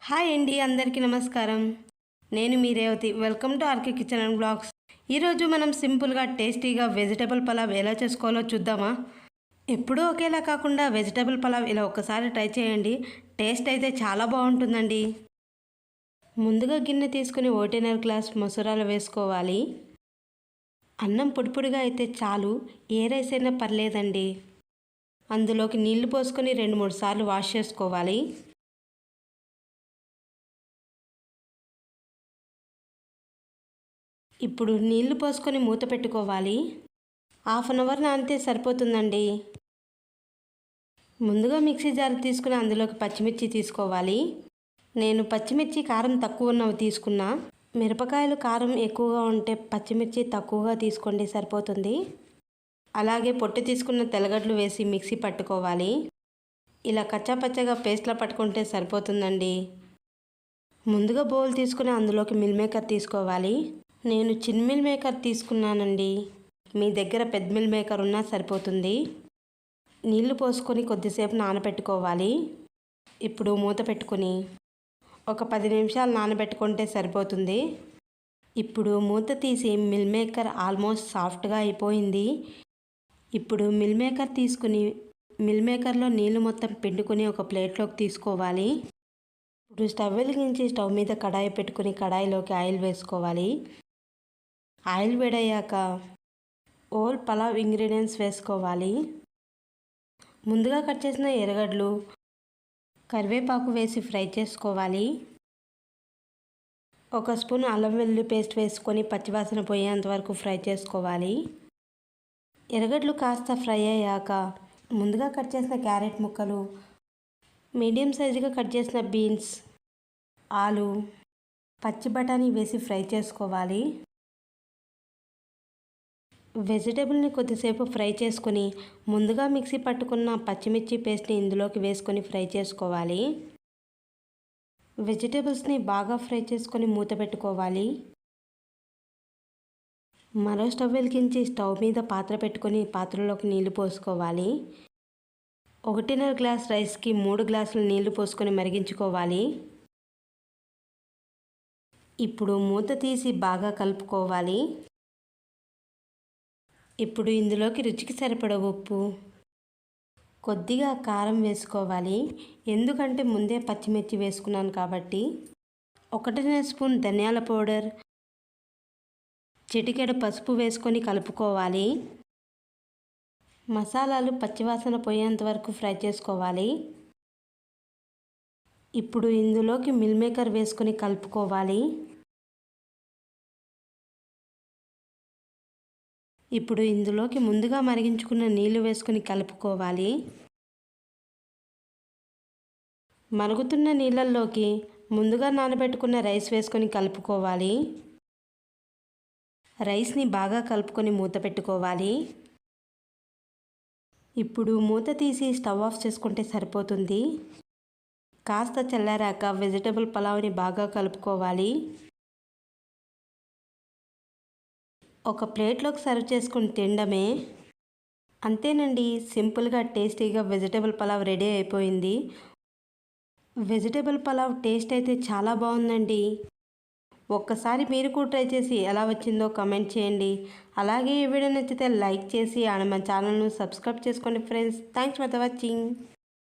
Hi అండి, అందరికీ నమస్కారం. నేను మీ Revathi. Welcome to RK kitchen and blogs. ఈరోజు మనం సింపుల్గా టేస్టీగా వెజిటబుల్ పలావ్ ఎలా చేసుకోవాలో చూద్దామా? ఎప్పుడూ ఒకేలా కాకుండా వెజిటబుల్ పలావ్ ఇలా ఒక్కసారి ట్రై చేయండి. టేస్ట్ అయితే చాలా బాగుంటుందండి. ముందుగా గిన్నె తీసుకుని 1.5 గ్లాస్ మసూరాలు వేసుకోవాలి. అన్నం పొడిపొడిగా అయితే చాలు, ఏ రైస్ అయినా పర్లేదండి. అందులోకి నీళ్లు పోసుకొని 2-3 సార్లు వాష్ చేసుకోవాలి. ఇప్పుడు నీళ్లు పోసుకొని మూత పెట్టుకోవాలి. 1/2 అవర్ నానితే సరిపోతుందండి. ముందుగా మిక్సీ జార్ తీసుకుని అందులోకి పచ్చిమిర్చి తీసుకోవాలి. నేను పచ్చిమిర్చి కారం తక్కువ ఉన్నవి తీసుకున్నా. మిరపకాయలు కారం ఎక్కువగా ఉంటే పచ్చిమిర్చి తక్కువగా తీసుకోండి, సరిపోతుంది. అలాగే పొట్టు తీసుకున్న తెల్లగడ్డలు వేసి మిక్సీ పట్టుకోవాలి. ఇలా కచ్చాపచ్చగా పేస్ట్లా పట్టుకుంటే సరిపోతుందండి. ముందుగా బౌల్ తీసుకుని అందులోకి మిల్ మేకర్ తీసుకోవాలి. నేను చిన్న మిల్ మేకర్ తీసుకున్నానండి. మీ దగ్గర పెద్ద మిల్ మేకర్ ఉన్నా సరిపోతుంది. నీళ్లు పోసుకొని కొద్దిసేపు నానబెట్టుకోవాలి. ఇప్పుడు మూత పెట్టుకొని ఒక 10 నిమిషాలు నానబెట్టుకుంటే సరిపోతుంది. ఇప్పుడు మూత తీసి మిల్ మేకర్ ఆల్మోస్ట్ సాఫ్ట్గా అయిపోయింది. ఇప్పుడు మిల్ మేకర్ తీసుకుని మిల్ మేకర్లో నీళ్ళు మొత్తం పిండుకొని ఒక ప్లేట్లోకి తీసుకోవాలి. ఇప్పుడు స్టవ్ వెలిగించి స్టవ్ మీద కడాయి పెట్టుకుని కడాయిలోకి ఆయిల్ వేసుకోవాలి. ఆయిల్ వేడయ్యాక ఓల్ పలావ్ ఇంగ్రీడియంట్స్ వేసుకోవాలి. ముందుగా కట్ చేసిన ఎర్రగడ్డలు, కరివేపాకు వేసి ఫ్రై చేసుకోవాలి. 1 స్పూన్ అల్లం వెల్లుల్లి పేస్ట్ వేసుకొని పచ్చివాసన పోయేంత వరకు ఫ్రై చేసుకోవాలి. ఎర్రగడ్డలు కాస్త ఫ్రై అయ్యాక ముందుగా కట్ చేసిన క్యారెట్ ముక్కలు, మీడియం సైజుగా కట్ చేసిన బీన్స్, ఆలు, పచ్చి బఠానీ వేసి ఫ్రై చేసుకోవాలి. వెజిటేబుల్ని కొద్దిసేపు ఫ్రై చేసుకొని ముందుగా మిక్సీ పట్టుకున్న పచ్చిమిర్చి పేస్ట్ని ఇందులోకి వేసుకొని ఫ్రై చేసుకోవాలి. వెజిటేబుల్స్ని బాగా ఫ్రై చేసుకొని మూత పెట్టుకోవాలి. మరో స్టవ్ వెలిగించి స్టవ్ మీద పాత్ర పెట్టుకొని పాత్రలోకి నీళ్లు పోసుకోవాలి. 1.5 గ్లాస్ రైస్కి 3 గ్లాసులు నీళ్లు పోసుకొని మరిగించుకోవాలి. ఇప్పుడు మూత తీసి బాగా కలుపుకోవాలి. ఇప్పుడు ఇందులోకి రుచికి సరిపడ ఉప్పు, కొద్దిగా కారం వేసుకోవాలి. ఎందుకంటే ముందే పచ్చిమిర్చి వేసుకున్నాను కాబట్టి. 1.5 స్పూన్ ధనియాల పౌడర్, చిటికెడు పసుపు వేసుకొని కలుపుకోవాలి. మసాలాలు పచ్చివాసన పోయేంత వరకు ఫ్రై చేసుకోవాలి. ఇప్పుడు ఇందులోకి మిల్ మేకర్ వేసుకొని కలుపుకోవాలి. ఇప్పుడు ఇందులోకి ముందుగా మరిగించుకున్న నీళ్లు వేసుకొని కలుపుకోవాలి. మరుగుతున్న నీళ్ళల్లోకి ముందుగా నానబెట్టుకున్న రైస్ వేసుకొని కలుపుకోవాలి. రైస్ని బాగా కలుపుకొని మూత పెట్టుకోవాలి. ఇప్పుడు మూత తీసి స్టవ్ ఆఫ్ చేసుకుంటే సరిపోతుంది. కాస్త చల్లారాక వెజిటబుల్ పలావ్ని బాగా కలుపుకోవాలి. ఒక ప్లేట్లోకి సర్వ్ చేసుకుని తినడమే. అంతేనండి, సింపుల్గా టేస్టీగా వెజిటేబుల్ పలావ్ రెడీ అయిపోయింది. వెజిటేబుల్ పలావ్ టేస్ట్ అయితే చాలా బాగుందండి. ఒక్కసారి మీరు కూడా ట్రై చేసి ఎలా వచ్చిందో కామెంట్ చేయండి. అలాగే ఈ వీడియో నచ్చితే లైక్ చేసి మన ఛానల్ను సబ్స్క్రైబ్ చేసుకోండి friends. Thanks for the watching.